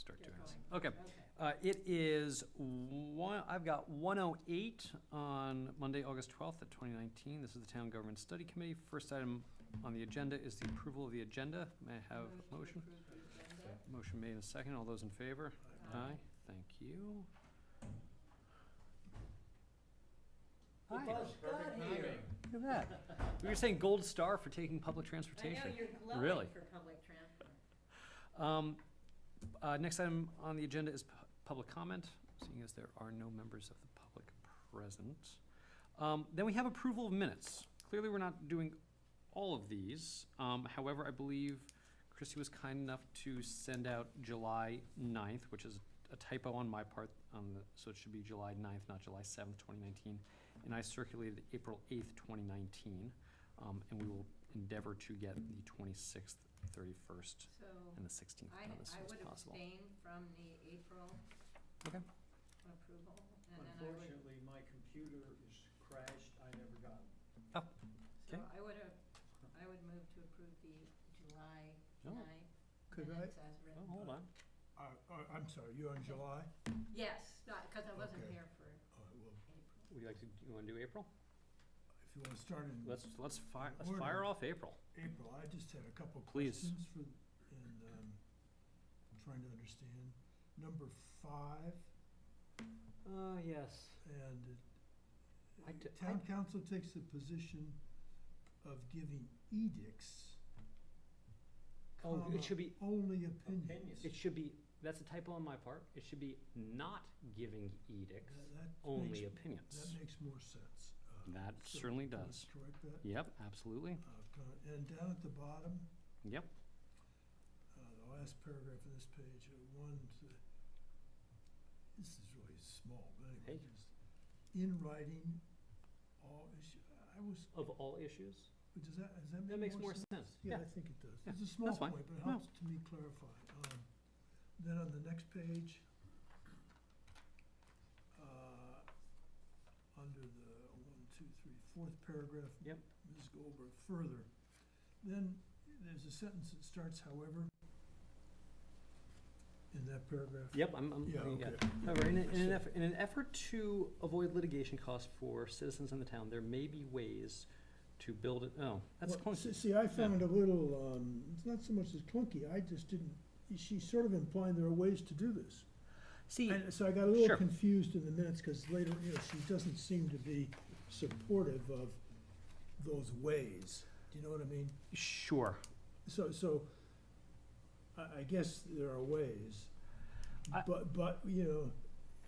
start Get doing this. going. Okay. It is I've got 1:08 on Monday, August 12th at 2019. This is the Town Government Study Committee. First item on the agenda is the approval of the agenda. May I have a motion? To approve the agenda. Motion made in a second. All those in favor? Aye. Thank you. Hi. Look at that. We were saying gold star for taking public transportation. I know, you're Really? glowing for public transport. Next item on the agenda is public comment, seeing as there are no members of the public present. Then we have approval of minutes. Clearly, we're not doing all of these. However, I believe Christy was kind enough to send out July 9th, which is a typo on my part, so it should be July 9th, not July 7th, 2019. And I circulated April 8th, 2019, and we will endeavor to get the 26th, 31st, So and the 16th done as soon I as would possible. abstain from the April Okay. approval, and then I would, Unfortunately, my computer is crashed, I never got it. so okay. I would move to approve the July Oh. 9th Could I, minutes as written. Oh, hold on. I'm sorry, you on July? Yes, not, because I wasn't Okay. here for All right, well, April. Would you like to, you wanna do April? if you wanna start in Let's Order. fire off April. April, I just had a couple Please. questions for, and, trying to understand. Number 5, Yes. and I town council takes the position of giving edicts, Oh, comma, it should be, only opinions. Opinions. it should be, that's a typo on my part. It should be not giving edicts, That only makes- opinions. That makes more sense. That So certainly can we does. Correct that? Yep, absolutely. And down at the bottom, Yep. the last paragraph of this page, this is really small, but anyway, Hey. just in writing, all issue, I was, Of all issues? does that That make makes more sense. Yeah, I think it does. Yeah, It's a small that's fine. point, but it No. helps to me clarify. Then on the next page, under the 1, 2, 3, 4th paragraph. Yep. Ms. Goldberg, further, then there's a sentence that starts, however, in that paragraph. Yep, I'm Yeah, looking at okay. it. However, in an effort to avoid litigation costs for citizens in the town, there may be ways to build it, that's Well, clunky. See, I found a little, it's not so much as clunky, I just didn't, she's sort of implying there are ways to do this. See, And so I got a little Sure. confused in the minutes, because later, she doesn't seem to be supportive of those ways. Do you know what I mean? sure. So, I guess there are ways, I- but,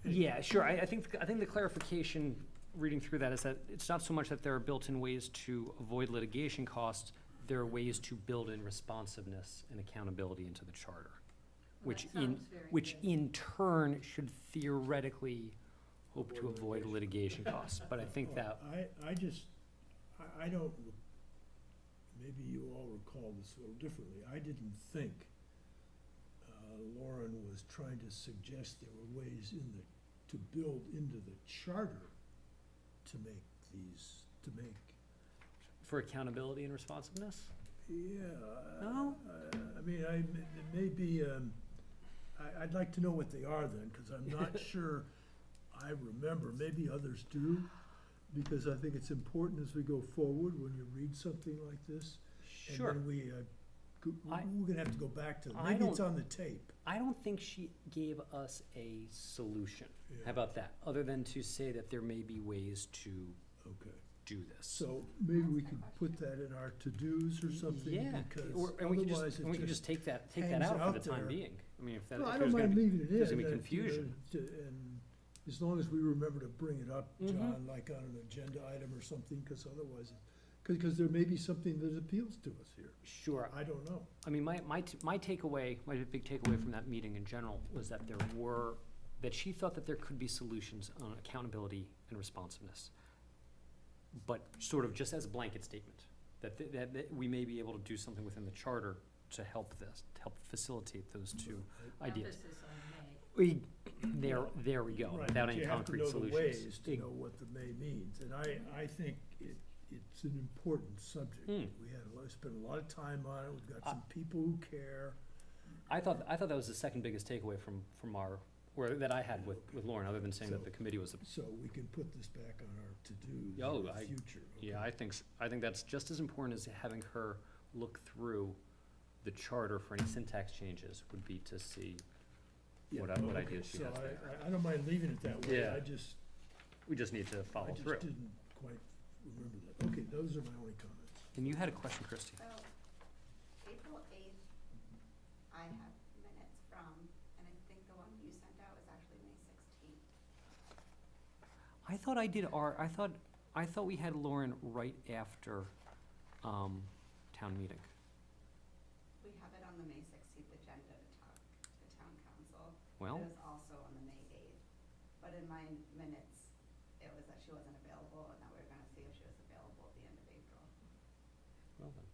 Yeah, sure. I think the clarification, reading through that, is that it's not so much that there are built-in ways to avoid litigation costs, there are ways to build in responsiveness and accountability into the charter, Well, which that sounds very good. in turn should theoretically hope to avoid litigation costs. But I think that, I don't, maybe you all recall this a little differently. I didn't think Lauren was trying to suggest there were ways to build into the charter to make, for accountability and responsiveness? yeah. No? I mean, it may be, I'd like to know what they are then, because I'm not sure I remember. Maybe others do, because I think it's important as we go forward, when you read something like this. Sure. And then we're gonna have to go back to, I maybe it's don't- on the tape. I don't think she gave us a solution. Yeah. How about that? Other than to say that there may be ways to Okay, do this. so maybe we could put that in our to-dos or something, Yeah, because and we could otherwise and we could it just. just take that hangs out for out the time there. being. I mean, if that, Well, I if don't there's gonna mind be, leaving it in. there's gonna be that, confusion. And as long as we remember to bring it up, Mhm. John, like on an agenda item or something, because otherwise, because there may be something that appeals to us here. Sure. I don't know. I mean, my takeaway, my big takeaway from that meeting in general was that that she thought that there could be solutions on accountability and responsiveness. But sort of just as a blanket statement, that we may be able to do something within the charter to help facilitate those two ideas. Emphasis on may. There we go, Right, without but any you have to concrete know the solutions. ways to know what the may means, and I think it's an important subject. Hmm. We spent a lot of time on it, we've got some people who care, I thought that was the second biggest takeaway from our, or that I had with Lauren, other than saying that the committee was, So we can put this back on our to-dos Oh, in the I- future. yeah, I think that's just as important as having her look through the charter for any syntax changes would be to see Yeah, what okay, ideas she so has there. I don't mind leaving it that way, Yeah. We just need to I follow just through. didn't quite remember that. Okay, those are my only comments. And you had a question, Christie. So, April 8th, I have minutes from, and I think the one you sent out was actually May 16th. I thought I thought we had Lauren right after, town meeting. We have it on the May 16th agenda to talk to the town council. Well, It was also on the May 8th, but in my minutes, it was that she wasn't available and that we were gonna see if she was available at the end of April. well then.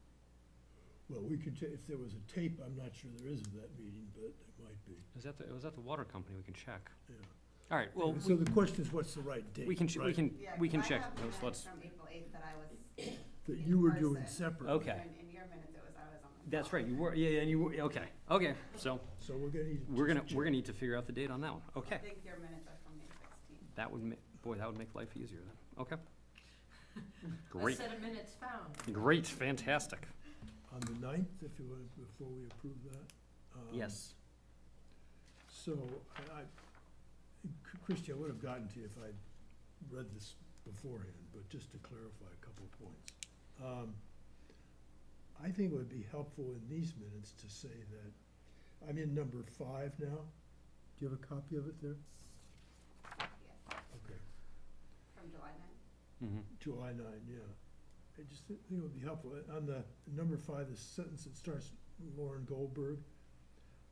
Well, we could, if there was a tape, I'm not sure there is of that meeting, but it might be, It was at the water company, we can check. yeah. All right, well, So the question is, what's the right date? we can, right? Yeah, we can 'cause check I have those, minutes let's, from April 8th that I was, That in you were doing person. separately. Okay. and in your minutes, it was I was on the. that's phone. right, you were, yeah, and you were, okay, so, So we're gonna need to. we're just gonna check. need to figure out the date on that one, I okay. think your minutes are from May 16th. That would that would make life easier then, okay. A Great, set of minutes found. great, fantastic, On the 9th, if you want, before we approve that? yes. So, Christie, I would have gotten to you if I'd read this beforehand, but just to clarify a couple of points. I think it would be helpful in these minutes to say that, I'm in number 5 now. Do you have a copy of it there? Yes, Okay. from July 9th. Mm-hmm. July 9, yeah. I just think it would be helpful. On the number 5, the sentence that starts Lauren Goldberg,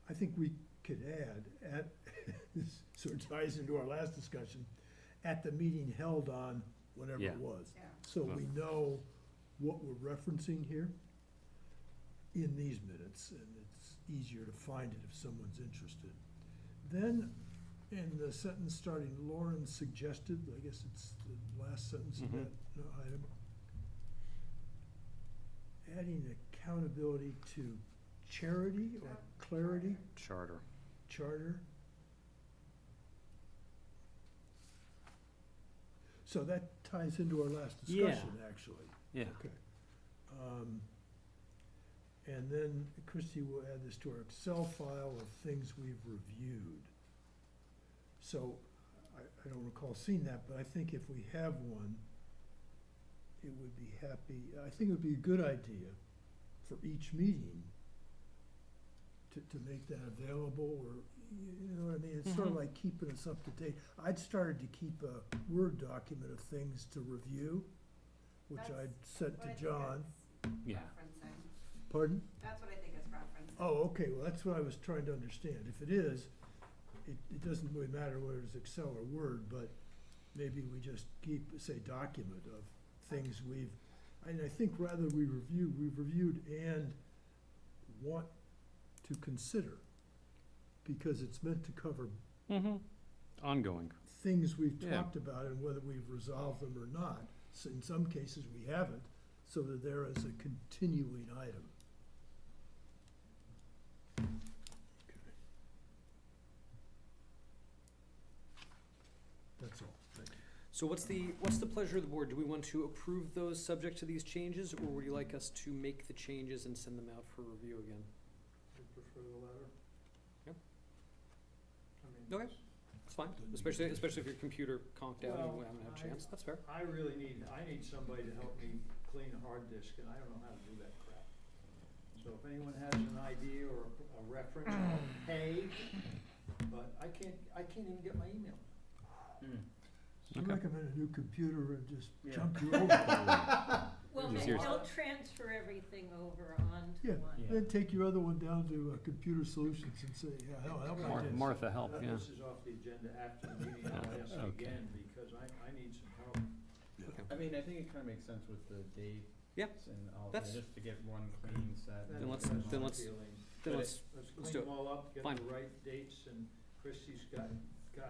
I think we could add, this sort of ties into our last discussion, at the meeting held on whatever Yeah. it was. Yeah. So we know what we're referencing here in these minutes, and it's easier to find it if someone's interested. Then, in the sentence starting, Lauren suggested, I guess it's the last sentence of Mhm. that item, adding accountability to charity or clarity, Charter. charter. So that ties into our last Yeah. discussion, actually. Yeah, Okay. And then Christie will add this to our Excel file of things we've reviewed. So I don't recall seeing that, but I think if we have one, it would be I think it would be a good idea for each meeting to make that available, or, you know what I mean? It's sort of Mhm. like keeping us up to date. I'd started to keep a Word document of things to review, which That's I'd sent What to I think John. it's yeah, referencing. Pardon? That's what I think it's referencing. Oh, okay, well, that's what I was trying to understand. If it is, it doesn't really matter whether it's Excel or Word, but maybe we just keep, say, document of things and I think rather we've reviewed and want to consider, because it's meant to cover mm-hmm, ongoing, things we've Yeah. talked about and whether we've resolved them or not. So in some cases, we haven't, so that there is a continuing item. Okay. That's all, thank you. so what's the pleasure of the board? Do we want to approve those subject to these changes, or would you like us to make the changes and send them out for review again? I prefer the latter. Yep. I mean, Okay. It's fine, especially if your computer conked out and you Well, haven't had a chance, that's fair. I need somebody to help me clean a hard disk, and I don't know how to do that crap. So if anyone has an idea or a reference, I'll pay, but I can't even get my email. I Okay. recommend a new computer and just Yeah. jump you over. Well, Easier. they'll transfer everything over onto Yeah, one. then take your other one down to Computer Solutions and say, yeah, help my disk. Martha, help, yeah. This is off the agenda after the meeting, I'll ask Okay. again, because I need some help. Okay. I mean, I think it kind of makes sense with the dates Yeah, and all that, that's- just to get one clean set. Then That's let's- my then let's- feeling. Then But let's, Let's let's clean do them all up, get Fine. the right dates, and Christie's got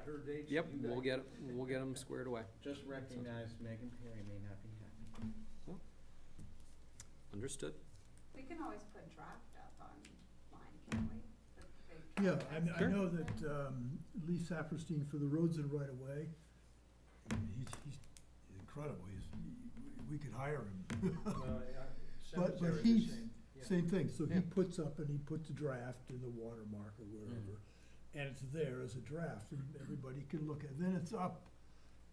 her dates. yep, you we'll got- get them squared away. Just recognize Megan Perry may not be happy. Understood. We can always put draft up online, can't we? The Yeah, I mean, I Sure. know that, Lee Saperstein for the roads and right of way, he's incredible, we could hire him. Well, yeah, But cemetery, the he's- same, yeah. Same thing, so he Yeah. puts up and he puts a draft in the watermark or wherever, and it's there as a draft, and everybody can look at it. Then it's up,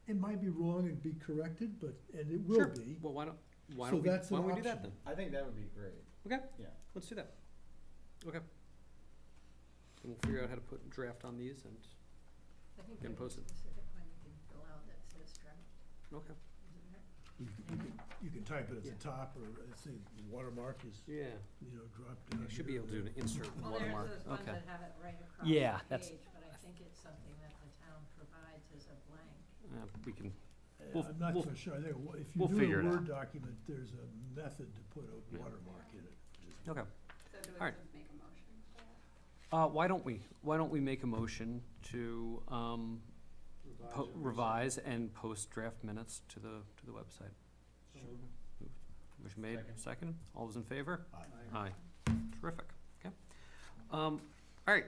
it might be wrong and be corrected, but, and it will Sure. be. Well, why So don't we, that's why an don't we do that option. then? I think that would be great, Okay, yeah. let's do that. Okay. And we'll figure out how to put draft on these and, I think Can there's a post it. specific one you can fill out that says draft, okay. isn't there? You can type it at Yeah. the top, or say the watermark is, Yeah. dropped down. I should be here. able to do an insert Well, watermark, there's those ones okay. that have it right across Yeah, the that's- page, but I think it's something that the town provides as a blank. We can, We'll, We'll- I'm not we'll- so sure, I think if we'll you do figure a it out. Word document, there's a method to put a Yeah. watermark in it. Just- okay. So do we Alright. have to make a motion for that? Why don't we make a motion to, Revise and revise and post draft minutes to the website? So moved. Motion made, Second. second, all those in favor? Aye. Aye, terrific, okay. All right,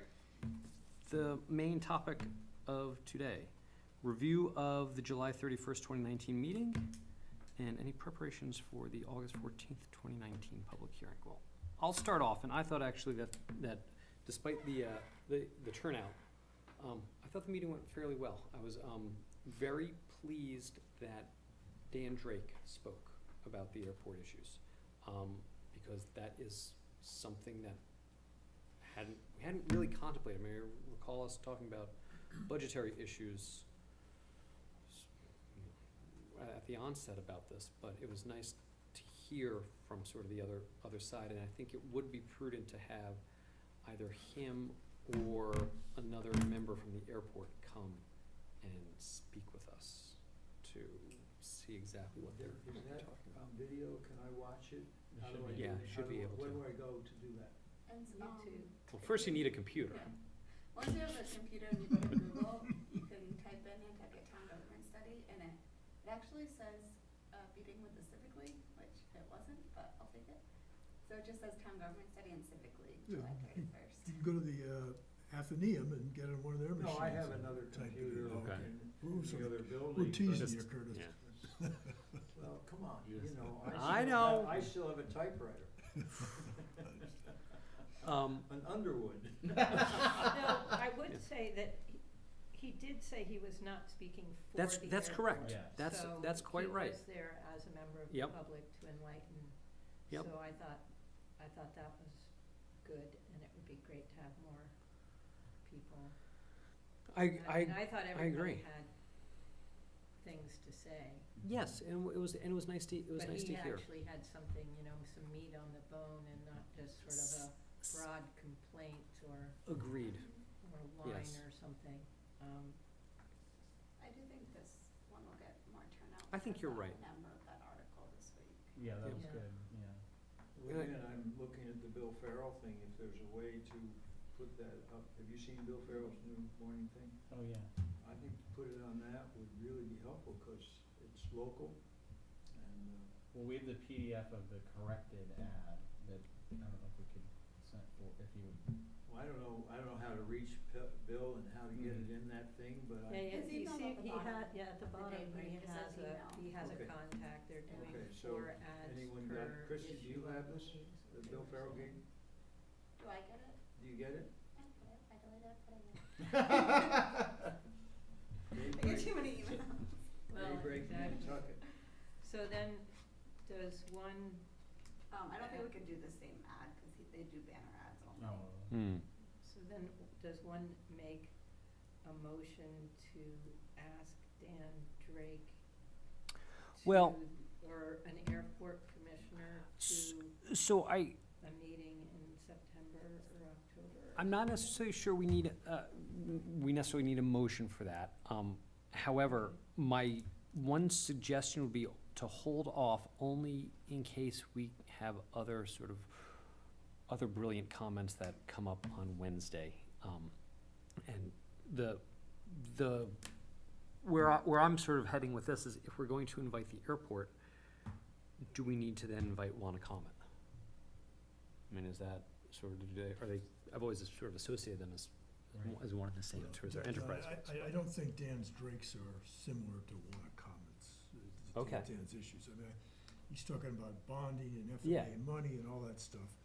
the main topic of today, review of the July 31st, 2019 meeting, and any preparations for the August 14th, 2019 public hearing. Well, I'll start off, and I thought actually that despite the turnout, I thought the meeting went fairly well. I was very pleased that Dan Drake spoke about the airport issues, because that is something that we hadn't really contemplated. I mean, I recall us talking about budgetary issues at the onset about this, but it was nice to hear from sort of the other side, and I think it would be prudent to have either him or another member from the airport come and speak with us to see exactly what they're Is that talking on about. video? Can I watch it? It How should do I be. do Yeah, it? should How be do I- able Where to. do I go to do that? And YouTube. Well, first you need a computer. Yeah. Once you have a computer and you go to Google, you can type in Nantucket Town Government Study, and it actually says, meeting with the Civic League, which it wasn't, but I'll take it. So it just says Town Government Study and Civic League, Yeah. July 31st. You can go to the Athenaeum and get on one of their machines. No, I have and another type it computer in. Okay. in We're the sorry. other building. We're but- teasing Just- you, Curtis. Yeah. Well, come on, you Yes. know, I I know. still have a typewriter, Um, an Underwood. No, I would say that he did say he was not speaking for the airport. that's correct. Yeah. That's quite right. So he was there as a member of the Yep. public to enlighten. Yep. So I thought that was good, and it would be great to have more people. And I thought I everybody agree. had things to say. Yes, and it was nice to hear. But he actually had something, some meat on the bone and not just sort of a broad complaint or Agreed. line Yes. or something. I do think this one will get more turnout. I think because you're I'm right. a member of that article this week. Yeah, that was Yeah. good, yeah. Well, again, I'm looking at the Bill Farrell thing, if there's a way to put that up. Have you seen Bill Farrell's new morning thing? Oh, yeah. I think to put it on that would really be helpful, cause it's local, and, Well, we have the PDF of the corrected ad that, I don't know if we could send, for if you would. well, I don't know how to reach Bill and how to get it in that thing, but Yeah, I, His you email's see, at the bottom at the of the bottom, daybreak, he it has says email. he has a Okay. contact, they're doing Okay, so 4 ads anyone per got- Chrissy, do you issue, I have this? believe, the so Bill they Farrell were game, Do I get it? do you get it? I get it. I deleted it, put it in. I Daybreak, get too many emails. Well, Daybreak, exactly. Nantucket. So then, does one, I don't think we could do the same ad, cause they do banner ads only. Oh, so then, does one make a motion to ask Dan Drake Well- or an airport commissioner to So a meeting in September or October? I'm not necessarily sure we necessarily need a motion for that. However, my one suggestion would be to hold off only in case we have other brilliant comments that come up on Wednesday. And where I'm sort of heading with this is if we're going to invite the airport, do we need to then invite Wanna comment? I mean, is that sort of, I've always sort of associated them Right. as one and the same, in terms of their enterprise funds. I don't think Dan's drakes are similar to Comets. Okay. Dan's issues. I mean, he's talking about bonding and Yeah. FAA money and all that stuff.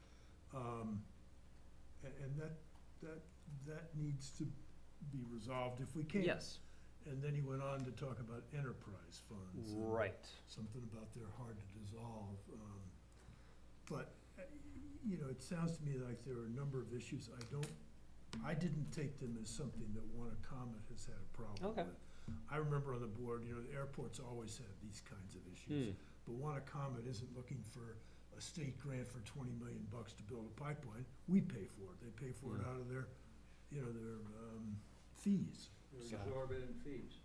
And that needs to be resolved if we can. Yes, And then he went on to talk about enterprise funds. and right. Something about they're hard to dissolve. But, you know, it sounds to me like there are a number of issues I didn't take them as something that Comet has had a problem Okay. with. I remember on the board, you know, the airports always have these kinds of issues. But Comet isn't looking for a state grant for $20 million to build a pipeline. We pay for it. They pay for it out of their, you know, their fees. They're Got it. exorbitant fees,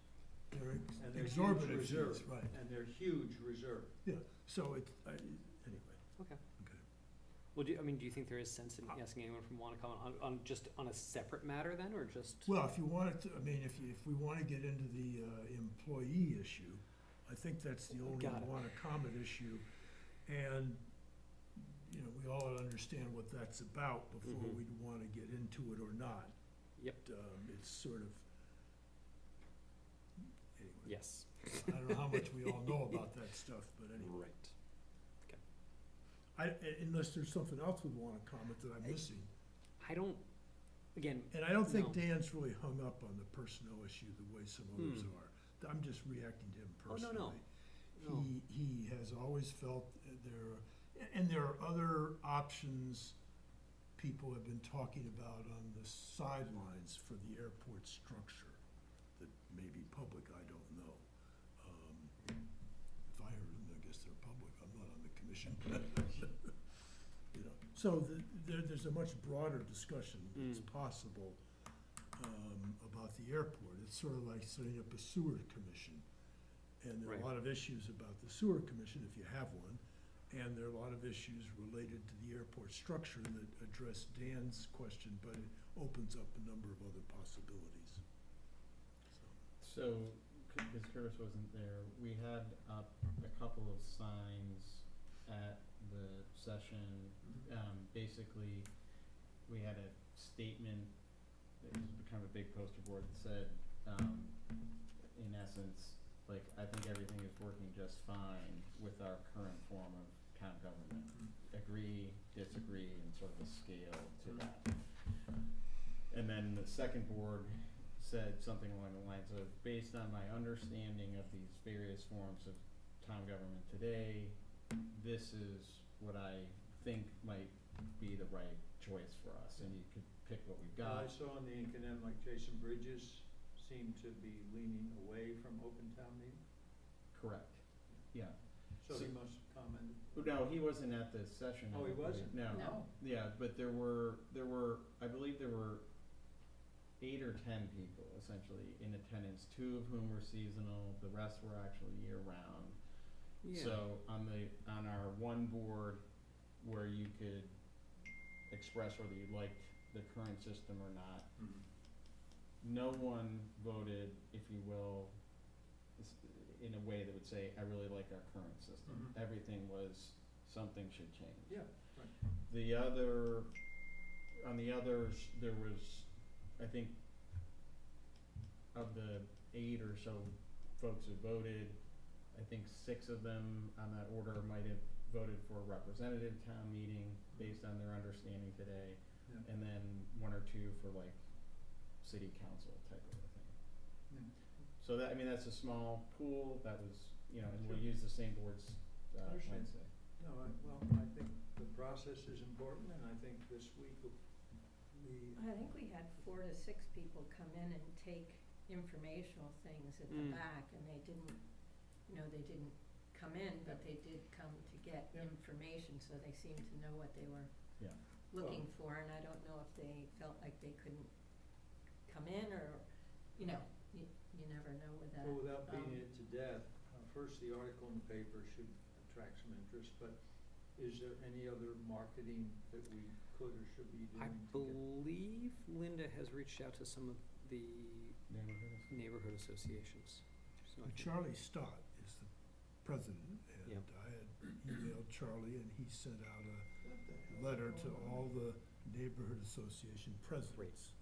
They're and they're huge exorbitant reserve, fees, right. and they're huge reserve. Yeah, so anyway, Okay. okay. Well, do you think there is sense in asking anyone from Wanacom on just on a separate matter then, or just? Well, if you wanted to, I mean, if we want to get into the employee issue, I think that's the only Got it. Comet issue. And, you know, we all understand what that's about before Mhm. we'd want to get into it or not. Yep. It's sort of, anyway. Yes. I don't know how much we all know about that stuff, but anyway. Right. Unless there's something else we want to comment that I'm missing. I don't, again, And I don't think No. Dan's really hung up on the personnel issue the way some others Hmm. are. I'm just reacting to him Oh, no, personally. no. No. He has always felt and there are other options people have been talking about on the sidelines for the airport structure that may be public, I don't know. If I heard them, I guess they're public, I'm not on the commission. You know, so there's a much broader discussion that's possible about the airport. It's sort of like setting up a sewer commission. And there are a Right. lot of issues about the sewer commission, if you have one, and there are a lot of issues related to the airport structure that address Dan's question, but it opens up a number of other possibilities. So, because Curtis wasn't there, we had up a couple of signs at the session. Basically, we had a statement, it was kind of a big poster board that said, in essence, like, I think everything is working just fine with our current form of town government. Agree, disagree, and sort of a scale to that. And then the second board said something along the lines of, based on my understanding of these various forms of town government today, this is what I think might be the right choice for us, and you could pick what we've got. I saw in the ink and then, like, Jason Bridges seemed to be leaning away from open town meeting, Correct, yeah. so he So- must have commented. No, he wasn't at the session. Oh, he I believe. wasn't? No. No. Yeah, but there were, I believe there were 8 or 10 people essentially in attendance, 2 of whom were seasonal, the rest were actually year-round. Yeah. So on our one board where you could express whether you liked the current system or not, no one voted, if you will, in a way that would say, I really like our current system. Mhm. Everything was, something should change. Yeah, right. On the others, there was, I think, of the 8 or so folks who voted, I think 6 of them on that order might have voted for a representative town meeting based on their understanding today, Yeah. and then 1 or 2 for like city council type of a thing. Yeah. So that, I mean, that's a small pool, that was, you know, and we'll Sure. use the same boards, Understand. Wednesday. No, well, I think the process is important, and I think this week we, I think we had 4 to 6 people come in and take informational things at the Mm. back, and they didn't come in, but they did come to get Yeah. information, so they seemed to know what they were Yeah. looking for, and I don't know if they felt like they couldn't come in, or, you know, you never know with that. well, without beating Um, it to death, first, the article in the paper should attract some interest, but is there any other marketing that we could or should be doing? I to get- believe Linda has reached out to some of the Neighborhood. neighborhood associations. So I can- Charlie Stott is the president, Yep. and I had emailed Charlie, and he sent out What the a hell's letter going to on? all the Neighborhood Association presidents.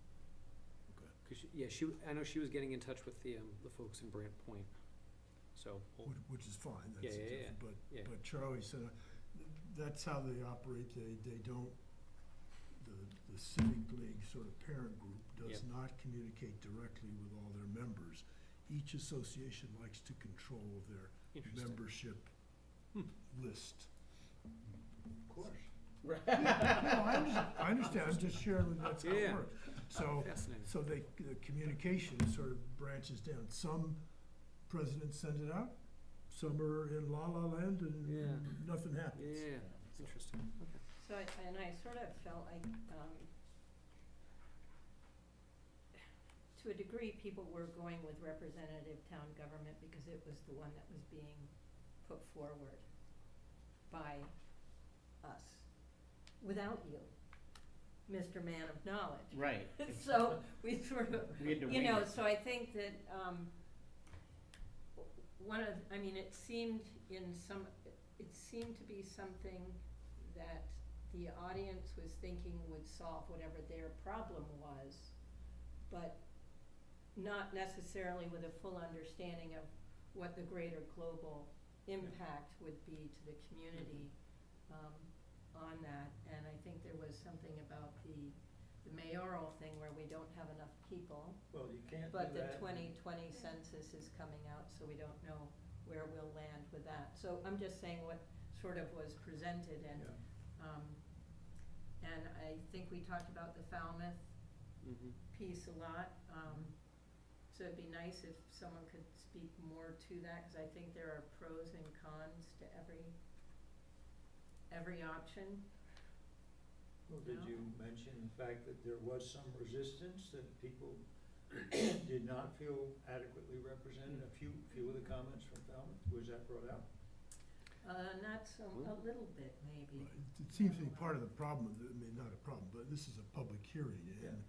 Okay. Cause I know she was getting in touch with the folks in Brant Point, so. we'll- Which is fine, Yeah, that's yeah, yeah, different, yeah. but Charlie said, that's how they operate, they don't, the Civic League sort of parent group does Yep. not communicate directly with all their members. Each association likes to control their Interesting. membership list. Of course. No, I understand, I'm just sharing with you that's how it Yeah. works. So, Fascinating. so the communication sort of branches down. Some presidents send it out, some are in la-la land Yeah. and nothing happens. Yeah, interesting, okay. So I sort of felt like, to a degree, people were going with representative town government because it was the one that was being put forward by us, without you, Mr. Man of Knowledge. Right. So we sort of, We had to you wing know, it. so I think that, it seemed it seemed to be something that the audience was thinking would solve whatever their problem was, but not necessarily with a full understanding of what the greater global impact would be to the community, on that. And I think there was something about the mayoral thing where we don't have enough people. Well, you can't do But the that. 2020 census is coming out, so we don't know where we'll land with that. So I'm just saying what sort of was presented, and, Yeah. and I think we talked about the Falmouth Mm-hmm. piece a lot. So it'd be nice if someone could speak more to that, because I think there are pros and cons to every option. Well, did No. you mention the fact that there was some resistance, that people did not feel adequately represented? A few of the comments from Falmouth, was that brought out? Not so, a little bit maybe. Right. It seems to be part of the problem, not a problem, but this is a public hearing, and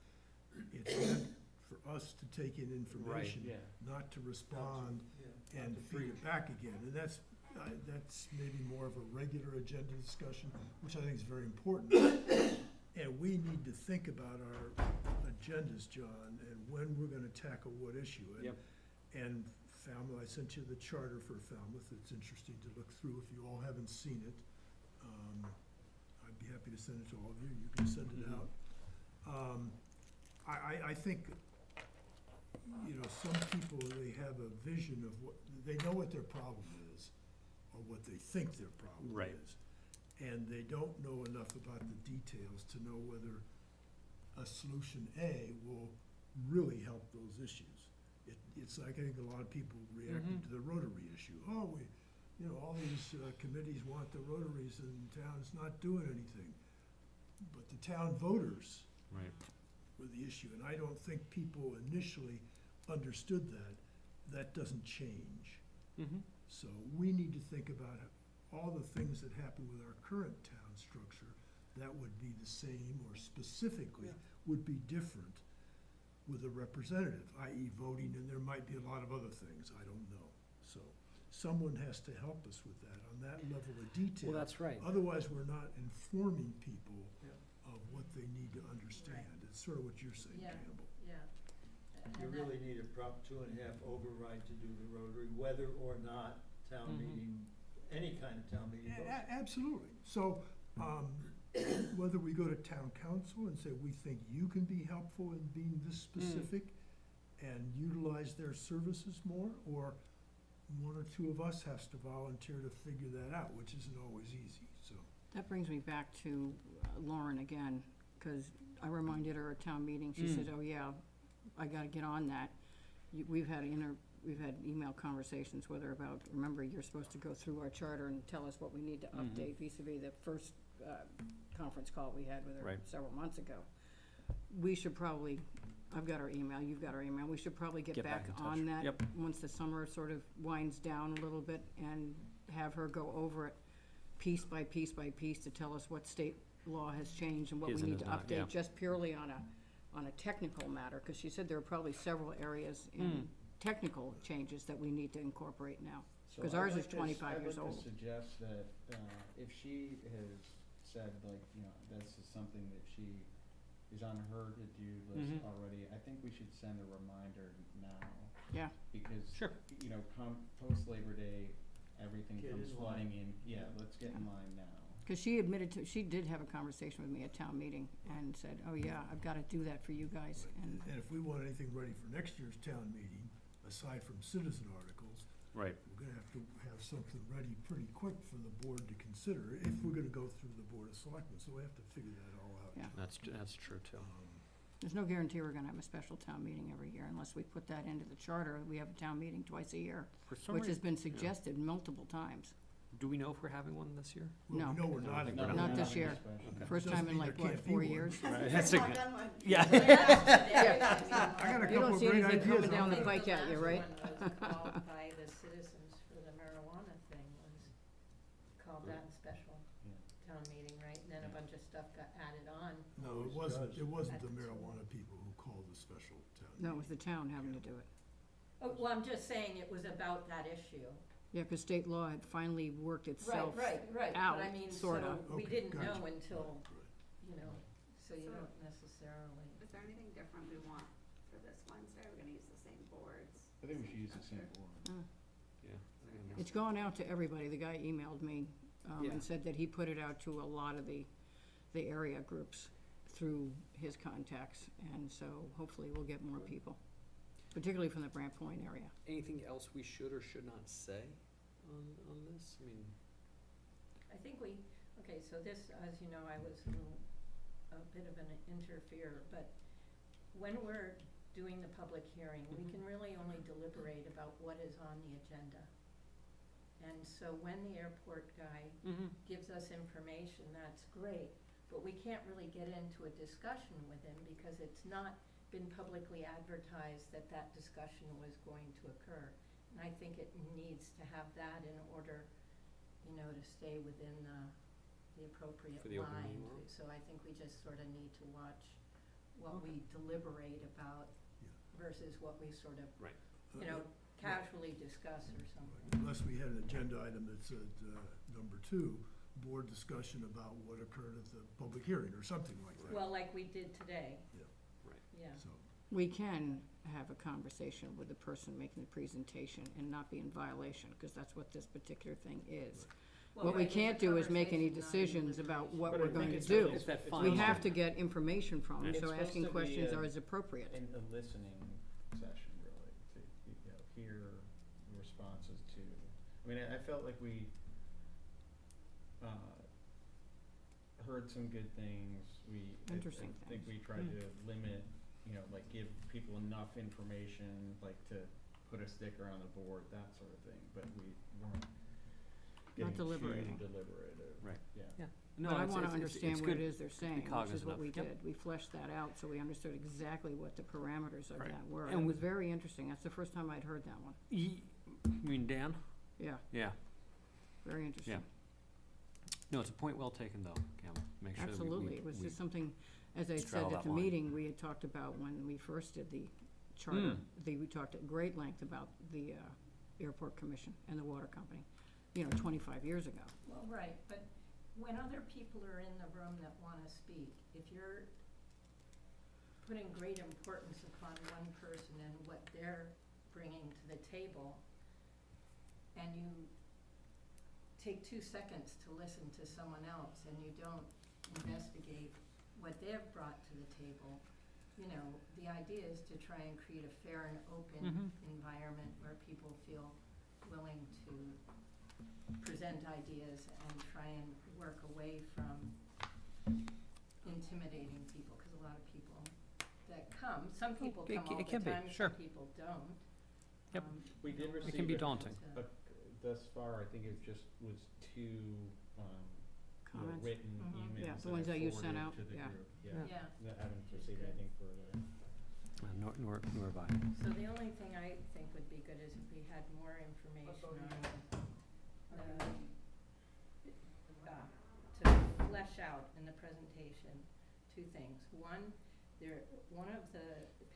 it's meant for us to take in information, Yeah. not to respond Yeah. and Not to feed preach. it back again. And that's maybe more of a regular agenda discussion, which I think is very important. And we need to think about our agendas, John, and when we're gonna tackle what issue. Yep. And Falmouth, I sent you the charter for Falmouth. It's interesting to look through if you all haven't seen it. I'd be happy to send it to all of you. You can send it out. I think, some people, they have a vision of they know what their problem is, or what they think their problem Right. is. And they don't know enough about the details to know whether a solution A will really help those issues. It's like, I think a lot of people reacted to the Rotary issue. Oh, all these committees want the Rotaries and the town's not doing anything. But the town voters Right. were the issue, and I don't think people initially understood that. That doesn't change. Mm-hmm. So we need to think about all the things that happen with our current town structure that would be the same, or specifically would be different with a representative, i.e. voting, and there might be a lot of other things, I don't know. So someone has to help us with that, on that level of detail. Well, that's right. Otherwise, we're not informing people Yeah. of what they need to understand. It's sort of what you're saying, Yeah. Campbell. Yeah. You And that- really need a Prop 2.5 override to do the Rotary, whether or not town Mhm. meeting, any kind of town meeting votes. Absolutely. So, whether we go to town council and say, we think you can be helpful in being this specific and utilize their services more, or one or two of us has to volunteer to figure that out, which isn't always easy, so. That brings me back to Lauren again, because I reminded her at town meeting, she said, oh yeah, I gotta get on that. We've had email conversations with her about, remember, you're supposed to go through our charter and tell us what we need to update vis-à-vis the first conference call we had with her Right. several months ago. We should probably, I've got her email, you've got her email, we should probably get back in touch. on that Yep. once the summer sort of winds down a little bit, and have her go over it piece by piece by piece to tell us what state law has changed and what Is we and need is to not, yeah. update, just purely on a technical matter, because she said there are probably several areas in technical changes that we need to incorporate now. So 'Cause I'd ours like is to 25 years I'd like old. to suggest that, if she has said, like, you know, this is something that she is on her to-do list Mhm. already. I think we should send a reminder now, Yeah, because, Sure. you know, post Labor Day, everything Get comes in flooding line. in. Yeah, let's get in line now. because she admitted to, she did have a conversation with me at town meeting and said, oh yeah, I've got to do that for you guys. And And if we want anything ready for next year's town meeting, aside from citizen articles, Right. we're gonna have to have something ready pretty quick for the board to consider, if we're gonna go through the Board of Selectmen, so we have to figure that all out. Yeah. That's true too. there's no guarantee we're going to have a special town meeting every year unless we put that into the charter. We have a town meeting twice a year, For some which has reason, been suggested multiple times. do we know if we're having one this year? Well, No. we know we're not. No, gonna- Not we're this having a year. special. Okay. First Doesn't time in mean like, there what, can't be 4 one. years? Right, that's Knock a- on wood. Yeah. I got a You don't couple of see great anything ideas. coming down on the that. pike at you, right? The last one was called by the citizens for the marijuana thing, was called that in special Yeah. town meeting, right? And then a bunch of stuff got added on. No, it Always wasn't, does. it wasn't the That's true. marijuana people who called the special town. No, it meeting. was the town having to do it. Oh, well, I'm just saying it was about that issue. Yeah, because state law had finally worked itself. Right, but out, I mean, sorta. so we Okay, didn't gotcha. know until, Right. you know, so you So- don't necessarily. Is there anything different we want for this Wednesday? We're gonna use the same boards. I think we should use the same structure? board. Yeah. It's gone out to everybody. The guy emailed me Yeah. and said that he put it out to a lot of the area groups through his contacts. And so hopefully we'll get more people, particularly from the Brant Point area. Anything else we should or should not say on this? I mean, I think okay, so this, as you know, I was a bit of an interfere, but when we're doing the public hearing, we Mhm. can really only deliberate about what is on the agenda. And so when the airport guy gives us information, that's great, but we can't really get into a discussion with him because it's not been publicly advertised that that discussion was going to occur. And I think it needs to have that in order, you know, to stay within the appropriate For the open line. meeting law? So I think we just sort of need to watch what Okay. we deliberate about Yeah. versus what we sort of, Right. you know, casually discuss or something. Unless we had an agenda item that said, number 2, board discussion about what occurred at the public hearing, or something like that. Well, like we did today. Yeah. Right. Yeah. So, We can have a conversation with the person making the presentation and not be in violation, because that's what this particular thing is. Well, What we right, it's a can't do is make any conversation, not a decisions about deliberation. what But I we're think going to it's do. it's that We final. We have to get information from them, It's so supposed asking to be questions a- are as appropriate. And a listening session, really, to, you know, hear responses to, I mean, I felt like we, heard some good things, Interesting I think things. we tried to limit, you know, like, give people enough information, like, to put a sticker on the board, that sort of thing, but we weren't getting too deliberating. deliberative. Right. Yeah. No, But I it's- wanna it's- understand it's what it good. is they're saying, which is cognizant what of. we Yep. did. We fleshed that out, so we understood exactly what the parameters of Right. that were. And It was we- very interesting. That's the first time I'd heard that one. You mean Dan? Yeah, Yeah. very interesting. No, it's a point well taken, though, Campbell. Make sure that we. Absolutely. It was just something, as I straddle said at that the line. meeting, we had talked about when we first did the charter. Mm. We talked at great length about the airport commission and the water company, 25 years ago. Well, right, but when other people are in the room that wanna speak, if you're putting great importance upon one person and what they're bringing to the table, and you take 2 seconds to listen to someone else and you don't investigate what they've brought to the table, the idea is to try and create a fair and open environment where people feel willing to present ideas and try and work away from intimidating people, because a lot of people that come, some people it come ca- all it the can be, time, sure. some people don't. Yep. We did It receive can be a- daunting. But thus far, I think it just was 2, Comments? written Mhm. emails Yeah, the that ones I that you sent forwarded out, to the yeah. group. Yeah. Yeah, I haven't received anything further. Nor have I. so the only thing I think would be good is if we had more information on, to flesh out in the presentation 2 things. One of the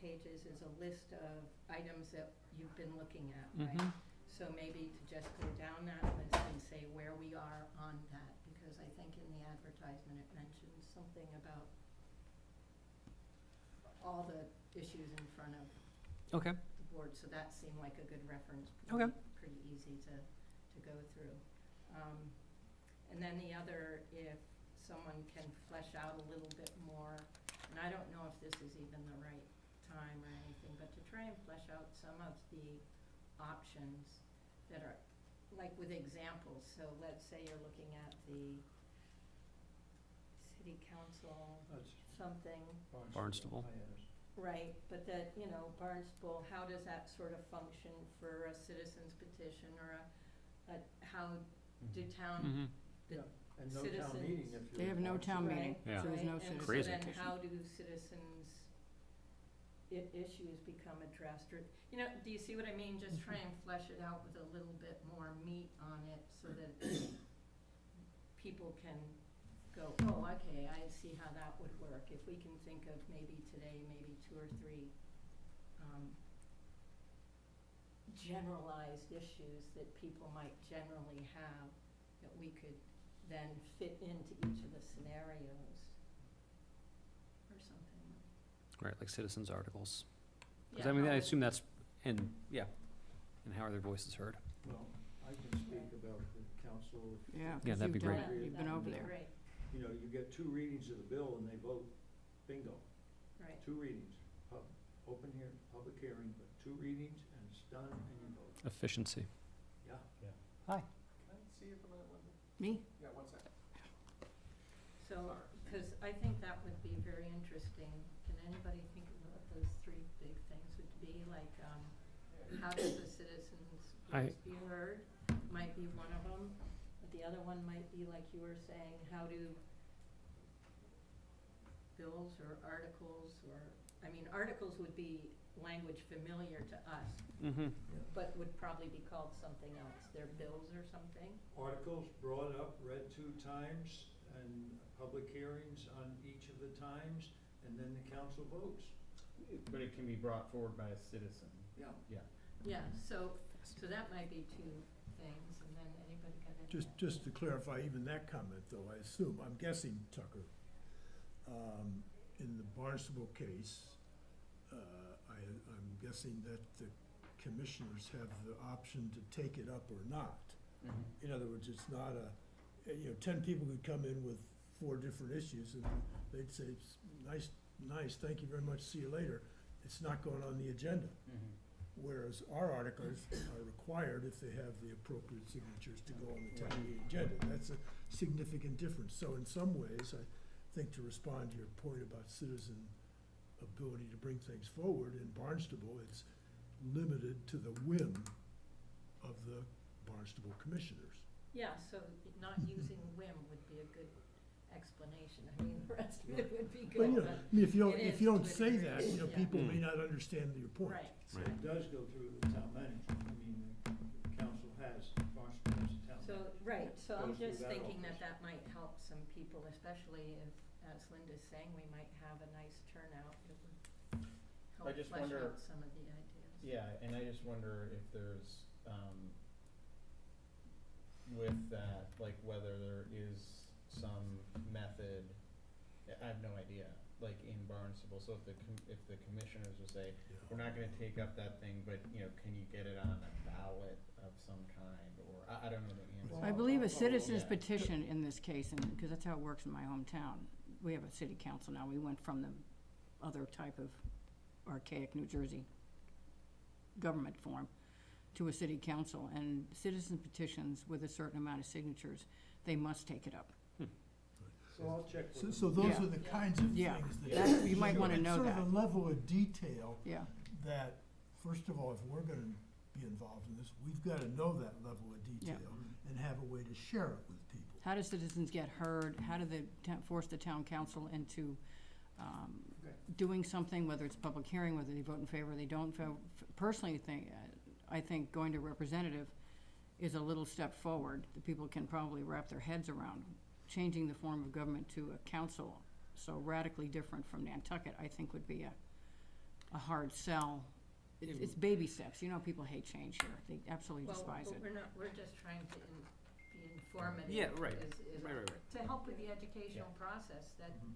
pages is a list of items that you've been looking at, right? So maybe to just go down that list and say where we are on that, because I think in the advertisement it mentions something about all the issues in front of Okay, the board, so that seemed like a good reference. Okay. Pretty easy to go through. And then the other, if someone can flesh out a little bit more, and I don't know if this is even the right time or anything, but to try and flesh out some of the options that are, like with examples, so let's say you're looking at the city council That's something, Barnstable. INS. right, but that, you know, Barnstable, how does that sort of function for a citizen's petition or how do town, mm-hmm, the Yeah, and no town citizens- meeting if you're. They have no town meeting, Right, Yeah. so there's no right, citizen Crazy. And so then petition. how do citizens' issues become addressed, or, you know, do you see what I mean? Just try and flesh it out with a little bit more meat on it so that people can go, oh, okay, I see how that would work. If we can think of maybe today, maybe 2 or 3 generalized issues that people might generally have, that we could then fit into each of the scenarios or something. right, like citizens' articles. Because Yeah, I mean, how I would- assume that's, and, yeah, and how are their voices heard? Well, I can speak about the council. Yeah, Yeah, 'cause that'd be you've done great. it. You've been that would over be there. great, You know, you get 2 readings of the bill and they vote, bingo, right. 2 readings. Open here, public hearing, but 2 readings and it's done and you vote. Efficiency. Yeah. Hi. Can I see you for a minute, Linda? Me? Yeah, 1 second. So, because I think that would be very interesting. Can anybody think of what those 3 big things would be? Like, how does the citizens' voice be heard? Might be one of them. But the other one might be, like you were saying, how do bills or articles or, I mean, articles would be language familiar to us, Mm-hmm. but would probably be called something else. They're bills or something? Articles brought up, read 2 times, and public hearings on each of the times, and then the council votes. But it can be brought forward by a citizen. Yeah. Yeah, so that might be 2 things, and then anybody got any? Just to clarify even that comment, though, I assume, I'm guessing, Tucker, in the Barnstable case, I'm guessing that the commissioners have the option to take it up or not. Mm-hmm. In other words, it's not 10 people could come in with 4 different issues, and they'd say, nice, thank you very much, see you later. It's not going on the agenda. Mm-hmm. Whereas our articles are required if they have the appropriate signatures to go on the town meeting agenda. That's a significant difference. So in some ways, I think to respond to your point about citizen ability to bring things forward, in Barnstable, it's limited to the whim of the Barnstable commissioners. Yeah, so not using whim would be a good explanation. I mean, the rest of it would be But, good, I mean, if you don't, it if is you don't to a say degree, that, yeah. people may Mm. not understand your point. right. So it does go through the town manager. I mean, the council has, Barnstable has a town So, manager. right, so I'm Goes through just that thinking that office. that might help some people, especially if, as Linda's saying, we might have a nice turnout. It would help I just flesh wonder- out some of the ideas. Yeah, and I just wonder if there's, with that, like whether there is some method, I have no idea, like in Barnstable, so if the commissioners would say, we're not gonna take up that thing, but, can you get it on a ballot of some kind, or, I don't know the answer. I believe a citizen's Yeah. petition in this case, and, because that's how it works in my hometown. We have a city council now. We went from the other type of archaic New Jersey government form to a city council, and citizen petitions with a certain amount of signatures, they must take it up. So I'll check with them. So those Yeah. are the kinds of Yeah. things that. That's- you might wanna know It's that. sort of a level of detail Yeah, that, first of all, if we're gonna be involved in this, we've gotta know that level of detail and have a way to share it with people. how do citizens get heard? How do they force the town council into Okay. doing something, whether it's public hearing, whether they vote in favor, they don't vote? Personally, I think going to representative is a little step forward that people can probably wrap their heads around. Changing the form of government to a council so radically different from Nantucket, I think would be a hard sell. It's baby steps. People hate change here. They absolutely Well, despise but it. we're just trying to be informative. Yeah, right. is Right. to help with the educational Yeah. process that Mhm.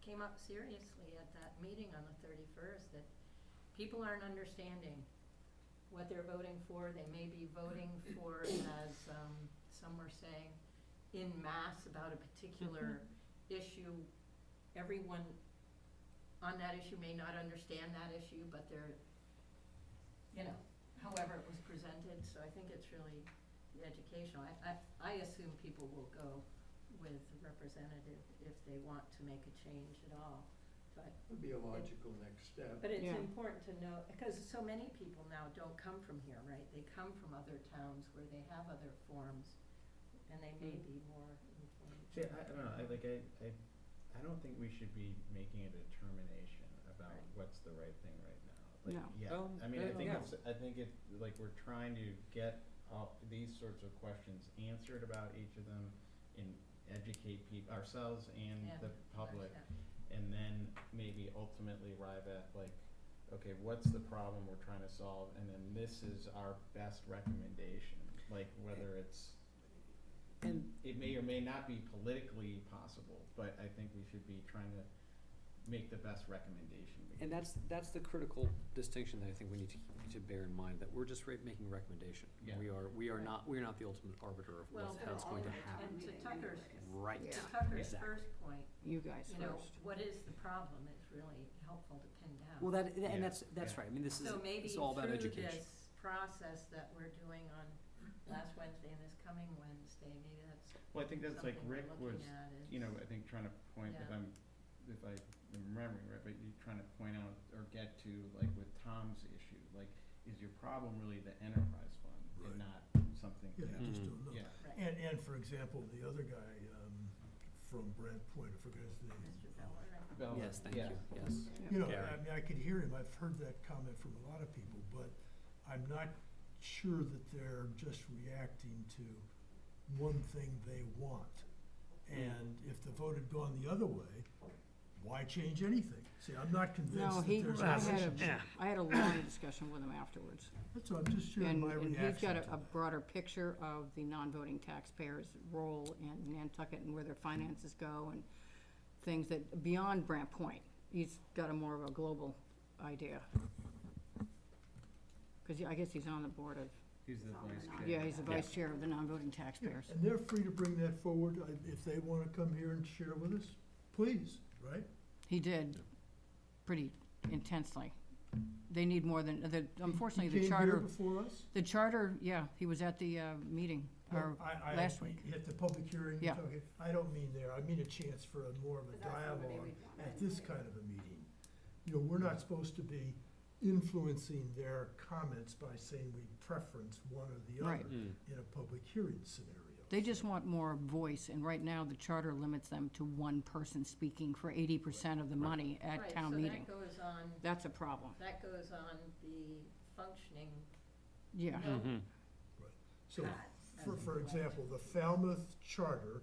came up seriously at that meeting on the 31st, that people aren't understanding what they're voting for. They may be voting for, as some were saying, in mass about a particular issue. Everyone on that issue may not understand that issue, but they're, however it was presented. So I think it's really educational. I assume people will go with the representative if they want to make a change at all. But Would be a logical next step. it's Yeah. important to know, because so many people now don't come from here, right? They come from other towns where they have other forms, and they may be more informed. See, I don't know, I don't think we should be making a determination about Right. what's the right thing right now. No. I mean, I think yeah. I think it, like, we're trying to get all these sorts of questions answered about each of them and educate ourselves and Yeah. the public, Yeah. and then maybe ultimately arrive at, like, okay, what's the problem we're trying to solve, and then this is our best recommendation, like, whether it's, And it may or may not be politically possible, but I think we should be trying to make the best recommendation we And can. that's the critical distinction that I think we need to bear in mind, that we're just making a recommendation. Yeah. We are Right. not the ultimate arbiter of Well, how it's going to all happen. And to Tucker's, Right. Yeah. Exactly. first point, You guys you know, first. what is the problem is really helpful to pin down. Well, and Yeah. that's Yeah. right. I mean, this is, So maybe it's all about through education. this process that we're doing on last Wednesday and this coming Wednesday, maybe that's Well, I think that's like something we're Rick was, looking at is. I think trying to point, if Yeah. I am remembering right, but you're trying to point out or get to, like, with Tom's issue, like, is your problem really the enterprise fund Right. and not something, Yeah, you know? I just Mm. don't know. Yeah. Right. And for example, the other guy, from Brant Point, I forget his name. Mr. Beller, right? Bella, Yes, thank yeah. you, yes. You know, Gary. I mean, I could hear him, I've heard that comment from a lot of people, but I'm not sure that they're just reacting to one thing they want. And if the vote had gone the other way, why change anything? See, I'm not No, convinced that he, there's I a had relationship. I had a long discussion with him afterwards. That's all, I'm just sharing And, my and reaction he's got to a that. broader picture of the non-voting taxpayers' role in Nantucket and where their finances go and things that, beyond Brant Point. He's got a more of a global idea. Cause I guess he's on the board of, He's the vice chair. yeah, he's the vice chair of the non-voting taxpayers. And they're free to bring that forward, if they wanna come here and share with us, please, right? He did, pretty intensely. They need more than, unfortunately, He the came here charter, before us? yeah, he was at the, meeting, or I last week. At the public hearing, Yeah. okay, I don't mean there, I mean a chance for more of a But that's somebody dialogue we'd want at to this invite. kind of a meeting. You know, we're not supposed to be influencing their comments by saying we preference one or the Right. other Mm. in a public hearing scenario. They just want more voice, and right now, the charter limits them to one person speaking for 80% of the money at town meeting. Right, so that goes on, That's a problem, the functioning, yeah. No. Mhm. So, path. for example, the Falmouth Charter,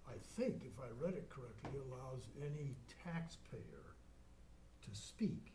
I think, if I read it correctly, allows any taxpayer to speak,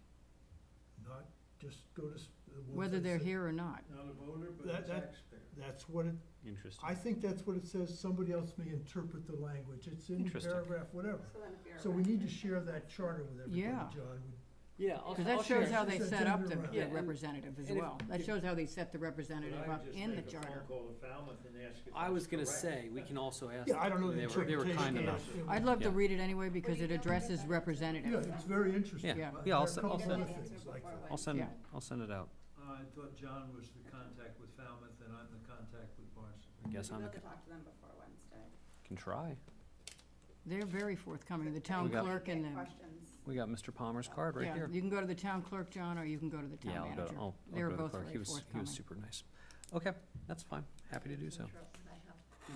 not just go to the ones Whether that they're say- here or not. Not a voter, but a That- taxpayer. That's what it, Interesting. I think that's what it says, somebody else may interpret the language, it's in Interesting. paragraph, whatever. So then if you're. a So we need to resident- share that charter with everybody, Yeah. John. Yeah, Because that shows how they Just set up agenda the around. Yeah, the and- representative as and if- well. That if- shows how they set the representative up in the charter. But I would just make a phone call to Falmouth and ask if I was that's gonna correct. say, we can also ask. Yeah, I don't know the they were interpretation. kind of enough. it. I'd love to Yeah. read it anyway because Well, it you don't addresses get that representative. Yeah, it's very interesting. Yeah. There Yeah, I'll are a send- couple I'll send- other things like that. Yeah. I'll send it out. I thought John was the contact with Falmouth and I'm the contact with Barnstable. I guess We'd I'm, love to talk to them before Wednesday. can try. They're very forthcoming, the town We got- clerk and Get the, questions. We got Mr. Palmer's card right yeah, here. you can go to the town clerk, John, or you can go to the Yeah, town I'll go, manager. I'll They're go to the both clerk. very He was forthcoming. super nice. Okay, that's fine. Happy to do so.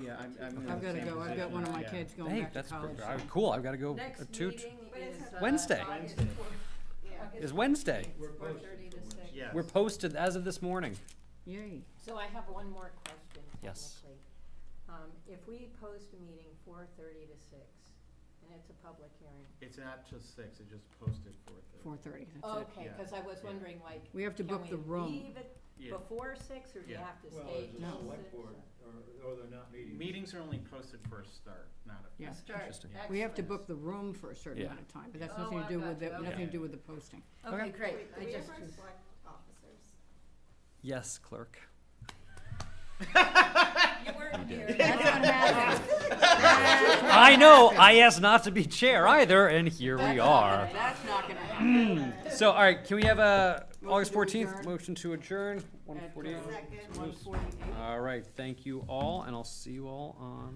Yeah, I'm in I've the gotta same go, I've got position, one of my yeah. kids going Hey, back to that's college. cool. I've gotta go Next toot. meeting But it's is, Wednesday. August Wednesday. Yeah. Is Wednesday. We're posted 4:30 to for 6. Wednesday. Yes. We're posted as of this morning. Yay. So I have one more question Yes. technically. If we post a meeting 4:30 to 6, and it's a public hearing. It's not till 6, it just posted 4:30. 4:30, that's it. Okay, Yeah. because I was Yeah. wondering, like, We have to can book we the room. leave it Yeah. before 6, or do you Yeah. have to Well, stay as a till 6? select board, or they're not meeting. Meetings are only posted for a start, not a. Yeah. Start, Interesting. We have to excellent. book the room for a certain Yeah. amount of time, but that's Oh, nothing to I've do got with the, you, okay. nothing to do with the posting. Okay, Okay. great, Do I we just, ever select officers? Yes, clerk. you weren't did. here. That's what happened. I know, I asked not to be chair either, and here we are. That's not gonna happen. So, all right, can we have a August Motion to 14th, adjourn. motion to adjourn, 1:48? Second. 1:48. All right, thank you all, and I'll see you all on